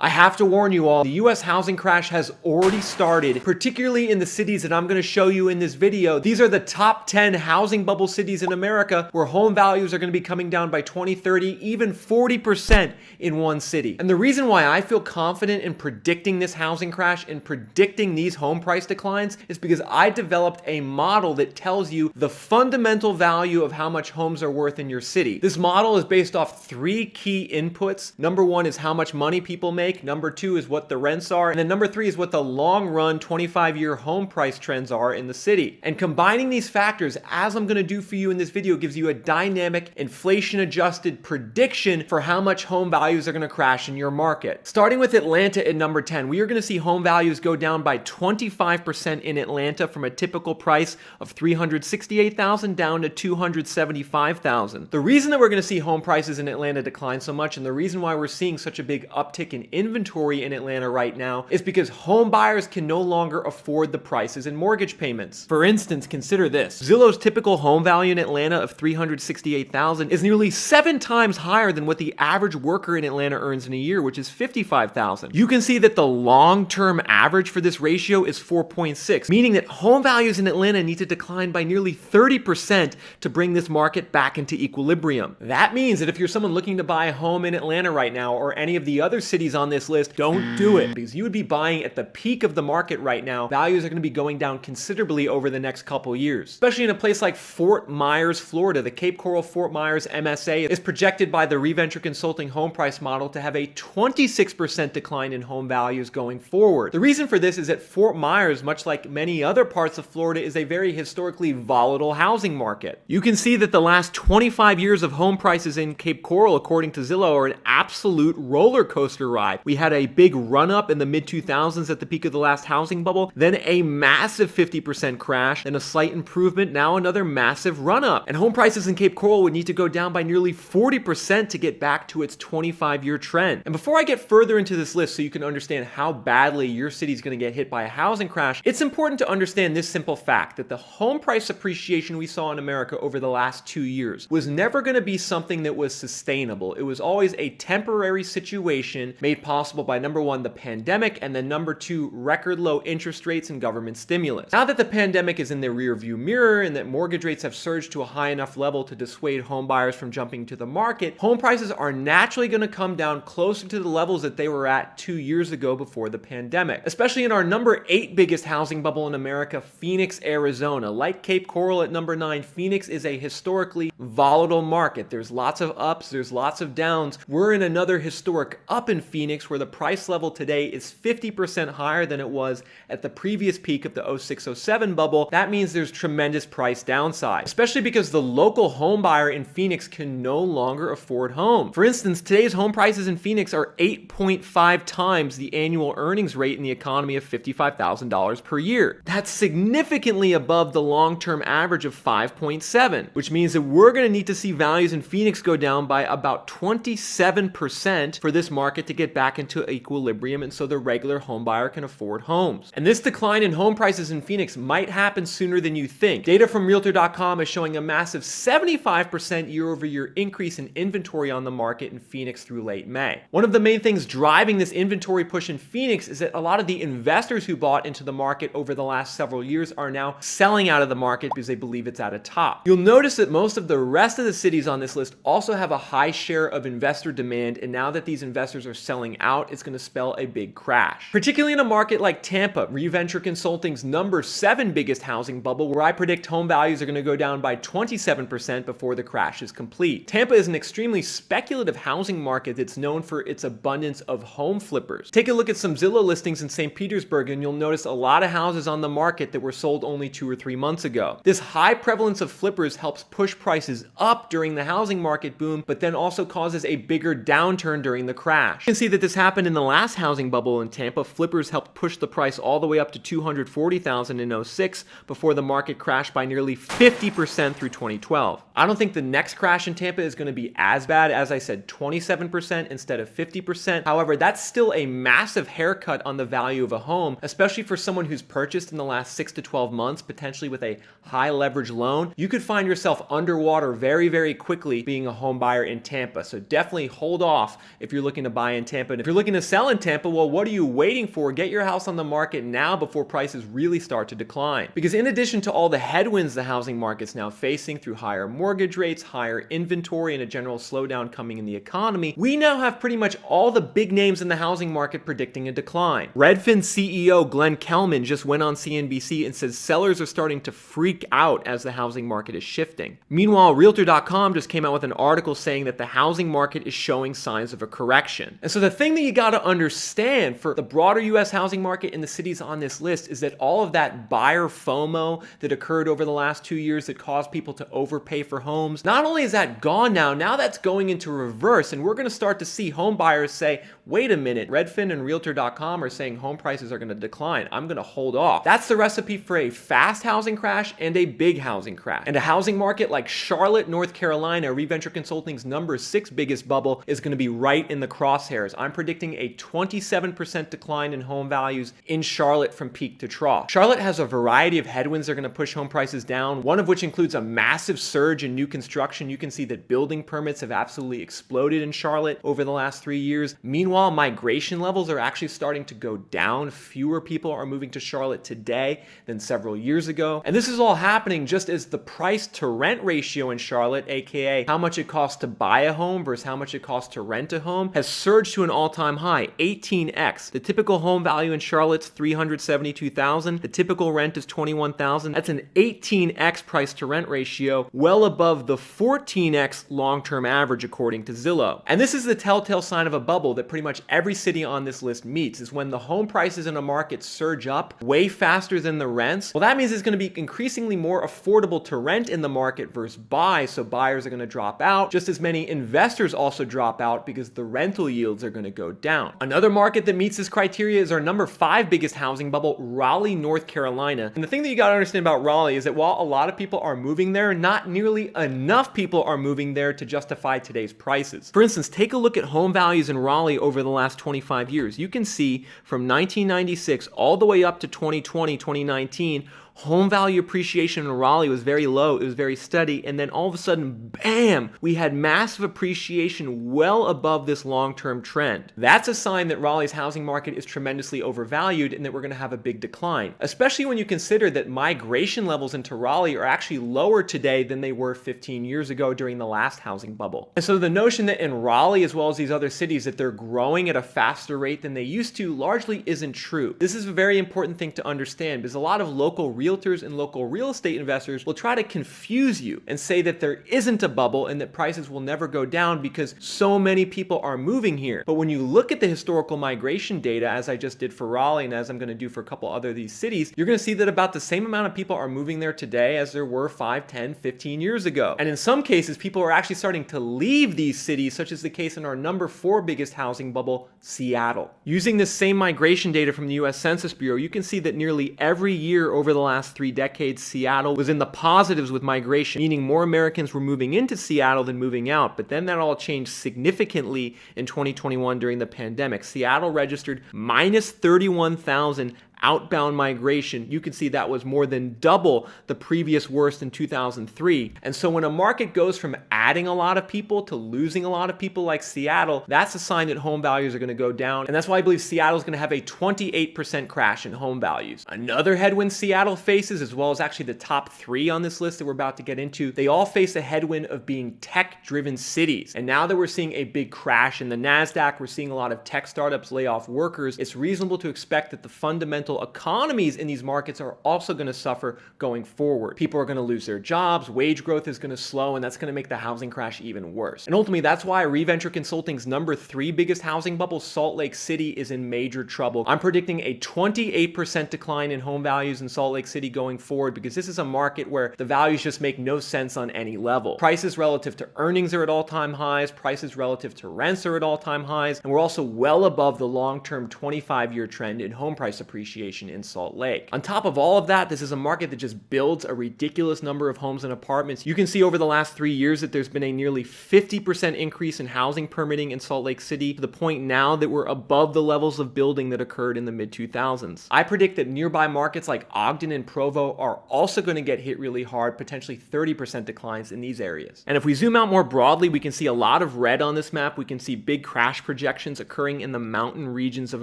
I have to warn you all, the US housing crash has already started, particularly in the cities that I'm going to show you in this video. These are the top 10 housing bubble cities in America where home values are going to be coming down by 20, 30, even 40% in one city. And the reason why I feel confident in predicting this housing crash and predicting these home price declines is because I developed a model that tells you the fundamental value of how much homes are worth in your city. This model is based off three key inputs. Number one is how much money people make. Number two is what the rents are. And then number three is what the long run 25-year home price trends are in the city. And combining these factors, as I'm going to do for you in this video, gives you a dynamic inflation adjusted prediction for how much home values are going to crash in your market. Starting with Atlanta at number 10, we are going to see home values go down by 25% in Atlanta from a typical price of $368,000 down to $275,000. The reason that we're going to see home prices in Atlanta decline so much, and the reason why we're seeing such a big uptick in inventory in Atlanta right now, is because home buyers can no longer afford the prices and mortgage payments. For instance, consider this. Zillow's typical home value in Atlanta of $368,000 is nearly 7 times higher than what the average worker in Atlanta earns in a year, which is $55,000. You can see that the long-term average for this ratio is 4.6, meaning that home values in Atlanta need to decline by nearly 30% to bring this market back into equilibrium. That means that if you're someone looking to buy a home in Atlanta right now, or any of the other cities on this list, don't do it, because you would be buying at the peak of the market right now. Values are going to be going down considerably over the next couple years. Especially in a place like Fort Myers, Florida. The Cape Coral Fort Myers MSA is projected by the Reventure Consulting home price model to have a 26% decline in home values going forward. The reason for this is that Fort Myers, much like many other parts of Florida, is a very historically volatile housing market. You can see that the last 25 years of home prices in Cape Coral, according to Zillow, are an absolute roller coaster ride. We had a big run up in the mid 2000s at the peak of the last housing bubble, then a massive 50% crash, then a slight improvement, now another massive run up. And home prices in Cape Coral would need to go down by nearly 40% to get back to its 25-year trend. And before I get further into this list so you can understand how badly your city is going to get hit by a housing crash, it's important to understand this simple fact that the home price appreciation we saw in America over the last 2 years was never going to be something that was sustainable. It was always a temporary situation made possible by number one, the pandemic, and then number two, record low interest rates and government stimulus. Now that the pandemic is in the rear view mirror and that mortgage rates have surged to a high enough level to dissuade home buyers from jumping to the market, home prices are naturally going to come down closer to the levels that they were at 2 years ago before the pandemic. Especially in our number 8 biggest housing bubble in America, Phoenix, Arizona. Like Cape Coral at number 9, Phoenix is a historically volatile market. There's lots of ups, there's lots of downs. We're in another historic up in Phoenix where the price level today is 50% higher than it was at the previous peak of the 06-07 bubble. That means there's tremendous price downside, especially because the local home buyer in Phoenix can no longer afford home. For instance, today's home prices in Phoenix are 8.5 times the annual earnings rate in the economy of $55,000 per year. That's significantly above the long-term average of 5.7, which means that we're going to need to see values in Phoenix go down by about 27% for this market to get back into equilibrium, and so the regular home buyer can afford homes. And this decline in home prices in Phoenix might happen sooner than you think. Data from Realtor.com is showing a massive 75% year-over-year increase in inventory on the market in Phoenix through late May. One of the main things driving this inventory push in Phoenix is that a lot of the investors who bought into the market over the last several years are now selling out of the market because they believe it's at a top. You'll notice that most of the rest of the cities on this list also have a high share of investor demand, and now that these investors are selling out, it's going to spell a big crash. Particularly in a market like Tampa, Reventure Consulting's number 7 biggest housing bubble, where I predict home values are going to go down by 27% before the crash is complete. Tampa is an extremely speculative housing market that's known for its abundance of home flippers. Take a look at some Zillow listings in St. Petersburg and you'll notice a lot of houses on the market that were sold only 2 or 3 months ago. This high prevalence of flippers helps push prices up during the housing market boom, but then also causes a bigger downturn during the crash. You can see that this happened in the last housing bubble in Tampa. Flippers helped push the price all the way up to $240,000 in 06 before the market crashed by nearly 50% through 2012. I don't think the next crash in Tampa is going to be as bad. As I said, 27% instead of 50%. However, that's still a massive haircut on the value of a home, especially for someone who's purchased in the last 6 to 12 months, potentially with a high leverage loan. You could find yourself underwater very, very quickly being a home buyer in Tampa. So definitely hold off if you're looking to buy in Tampa Tampa. And if you're looking to sell in Tampa, well, what are you waiting for? Get your house on the market now before prices really start to decline. Because in addition to all the headwinds the housing market's now facing through higher mortgage rates, higher inventory, and a general slowdown coming in the economy, we now have pretty much all the big names in the housing market predicting a decline. Redfin CEO Glenn Kelman just went on CNBC and says sellers are starting to freak out as the housing market is shifting. Meanwhile, Realtor.com just came out with an article saying that the housing market is showing signs of a correction. And so the thing that you got to understand for the broader US housing market in the cities on this list is that all of that buyer FOMO that occurred over the last 2 years that caused people to overpay for homes, not only is that gone now that's going into reverse, and we're going to start to see home buyers say, wait a minute, Redfin and Realtor.com are saying home prices are going to decline. I'm going to hold off. That's the recipe for a fast housing crash and a big housing crash. And a housing market like Charlotte, North Carolina, Reventure Consulting's number 6 biggest bubble, is going to be right in the crosshairs. I'm predicting a 27% decline in home values in Charlotte from peak to trough. Charlotte has a variety of headwinds that are going to push home prices down, one of which includes a massive surge in new construction. You can see that building permits have absolutely exploded in Charlotte over the last 3 years. Meanwhile, migration levels are actually starting to go down. Fewer people are moving to Charlotte today than several years ago. And this is all happening just as the price to rent ratio in Charlotte, aka how much it costs to buy a home versus how much it costs to rent a home, has surged to an all-time high, 18x. The typical home value in Charlotte's $372,000. The typical rent is $21,000. That's an 18x price to rent ratio, well above the 14x long-term average according to Zillow. And this is the telltale sign of a bubble that pretty much every city on this list meets, is when the home prices in a market surge up way faster than the rents. Well, that means it's going to be increasingly more affordable to rent in the market versus buy, so buyers are going to drop out, just as many investors also drop out because the rental yields are going to go down. Another market that meets this criteria is our number 5 biggest housing bubble, Raleigh, North Carolina. And the thing that you got to understand about Raleigh is that while a lot of people are moving there, not nearly enough people are moving there to justify today's prices. For instance, take a look at home values in Raleigh over the last 25 years. You can see from 1996 all the way up to 2020, 2019, home value appreciation in Raleigh was very low, it was very steady, and then all of a sudden, bam, we had massive appreciation well above this long-term trend. That's a sign that Raleigh's housing market is tremendously overvalued and that we're going to have a big decline, especially when you consider that migration levels into Raleigh are actually lower today than they were 15 years ago during the last housing bubble. And so the notion that in Raleigh, as well as these other cities, that they're growing at a faster rate than they used to largely isn't true. This is a very important thing to understand because a lot of local realtors and local real estate investors will try to confuse you and say that there isn't a bubble and that prices will never go down because so many people are moving here. But when you look at the historical migration data, as I just did for Raleigh and as I'm going to do for a couple other of these cities, you're going to see that about the same amount of people are moving there today as there were 5, 10, 15 years ago. And in some cases, people are actually starting to leave these cities, such as the case in our number 4 biggest housing bubble, Seattle. Using this same migration data from the US Census Bureau, you can see that nearly every year over the last 3 decades, Seattle was in the positives with migration, meaning more Americans were moving into Seattle than moving out. But then that all changed significantly in 2021 during the pandemic. Seattle registered minus 31,000 outbound migration. You can see that was more than double the previous worst in 2003. And so when a market goes from adding a lot of people to losing a lot of people like Seattle, that's a sign that home values are going to go down. And that's why I believe Seattle is going to have a 28% crash in home values. Another headwind Seattle faces, as well as actually the top 3 on this list that we're about to get into, they all face a headwind of being tech-driven cities. And now that we're seeing a big crash in the NASDAQ, we're seeing a lot of tech startups lay off workers, it's reasonable to expect that the fundamental economies in these markets are also going to suffer going forward. People are going to lose their jobs, wage growth is going to slow, and that's going to make the housing crash even worse. And ultimately, that's why Reventure Consulting's number 3 biggest housing bubble, Salt Lake City, is in major trouble. I'm predicting a 28% decline in home values in Salt Lake City going forward because this is a market where the values just make no sense on any level. Prices relative to earnings are at all-time highs, prices relative to rents are at all-time highs, and we're also well above the long-term 25-year trend in home price appreciation. appreciation in Salt Lake. On top of all of that, this is a market that just builds a ridiculous number of homes and apartments. You can see over the last 3 years that there's been a nearly 50% increase in housing permitting in Salt Lake City, to the point now that we're above the levels of building that occurred in the mid-2000s. I predict that nearby markets like Ogden and Provo are also going to get hit really hard, potentially 30% declines in these areas. And if we zoom out more broadly, we can see a lot of red on this map. We can see big crash projections occurring in the mountain regions of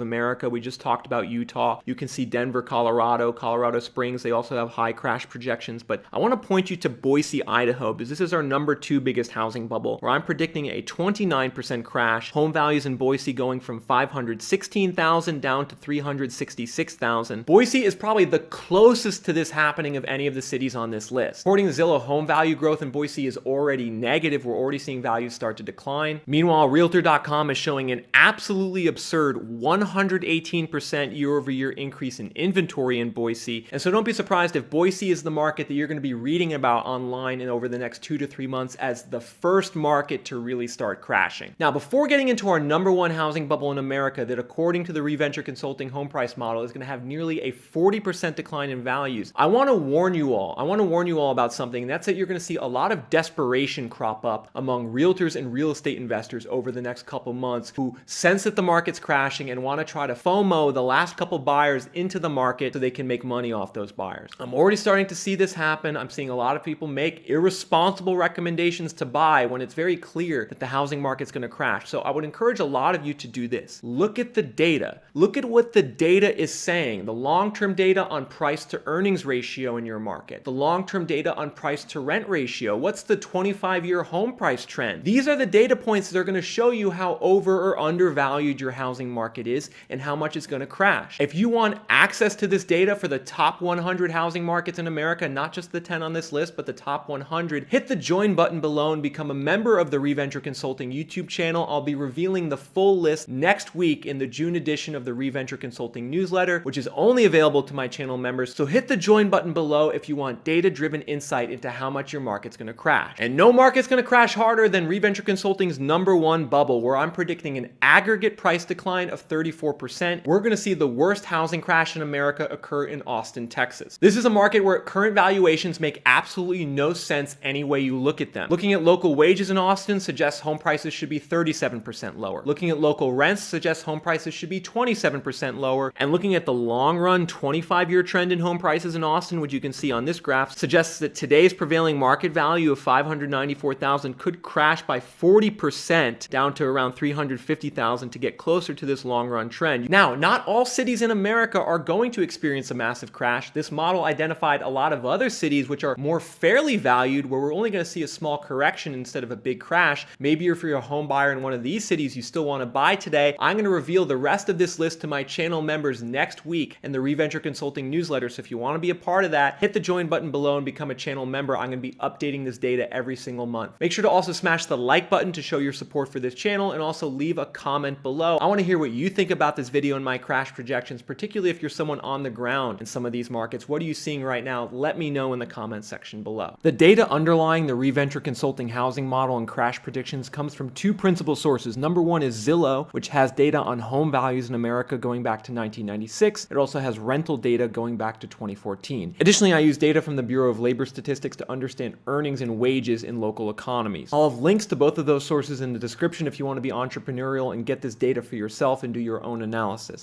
America. We just talked about Utah. You can see Denver, Colorado, Colorado Springs. They also have high crash projections. But I want to point you to Boise, Idaho, because this is our number 2 biggest housing bubble, where I'm predicting a 29% crash. Home values in Boise going from $516,000 down to $366,000. Boise is probably the closest to this happening of any of the cities on this list. According to Zillow, home value growth in Boise is already negative. We're already seeing values start to decline. Meanwhile, Realtor.com is showing an absolutely absurd 118% year-over-year increase in inventory in Boise. And so don't be surprised if Boise is the market that you're going to be reading about online and over the next 2 to 3 months as the first market to really start crashing. Now, before getting into our number 1 housing bubble in America that, according to the Reventure Consulting home price model, is going to have nearly a 40% decline in values, I want to warn you all. I want to warn you all about something, and that's that you're going to see a lot of desperation crop up among realtors and real estate investors over the next couple months who sense that the market's crashing and want to try to FOMO the last couple buyers into the market so they can make money off those buyers. I'm already starting to see this happen. I'm seeing a lot of people make irresponsible recommendations to buy when it's very clear that the housing market's going to crash. So I would encourage a lot of you to do this. Look at the data. Look at what the data is saying. The long-term data on price to earnings ratio in your market. The long-term data on price to rent ratio. What's the 25-year home price trend? These are the data points that are going to show you how over or undervalued your housing market is and how much it's going to crash. If you want access to this data for the top 100 housing markets in America, not just the 10 on this list, but the top 100, hit the join button below and become a member of the Reventure Consulting YouTube channel. I'll be revealing the full list next week in the June edition of the Reventure Consulting newsletter, which is only available to my channel members. So hit the join button below if you want data-driven insight into how much your market's going to crash. And no market's going to crash harder than Reventure Consulting's number 1 bubble, where I'm predicting an aggregate price decline of 34%. We're going to see the worst housing crash in America occur in Austin, Texas. This is a market where current valuations make absolutely no sense any way you look at them. Looking at local wages in Austin suggests home prices should be 37% lower. Looking at local rents suggests home prices should be 27% lower. And looking at the long-run 25-year trend in home prices in Austin, which you can see on this graph, suggests that today's prevailing market value of $594,000 could crash by 40% down to around $350,000 to get closer to this long-run trend. Now, not all cities in America are going to experience a massive crash. This model identified a lot of other cities which are more fairly valued, where we're only going to see a small correction instead of a big crash. Maybe if you're a home buyer in one of these cities, you still want to buy today. I'm going to reveal the rest of this list to my channel members next week in the Reventure Consulting newsletter. So if you want to be a part of that, hit the join button below and become a channel member. I'm going to be updating this data every single month. Make sure to also smash the like button to show your support for this channel, and also leave a comment below. I want to hear what you think about this video and my crash projections, particularly if you're someone on the ground in some of these markets. What are you seeing right now? Let me know in the comment section below. The data underlying the Reventure Consulting housing model and crash predictions comes from 2 principal sources. Number 1 is Zillow, which has data on home values in America going back to 1996. It also has rental data going back to 2014. Additionally, I use data from the Bureau of Labor Statistics to understand earnings and wages in local economies. I'll have links to both of those sources in the description if you want to be entrepreneurial and get this data for yourself and do your own analysis.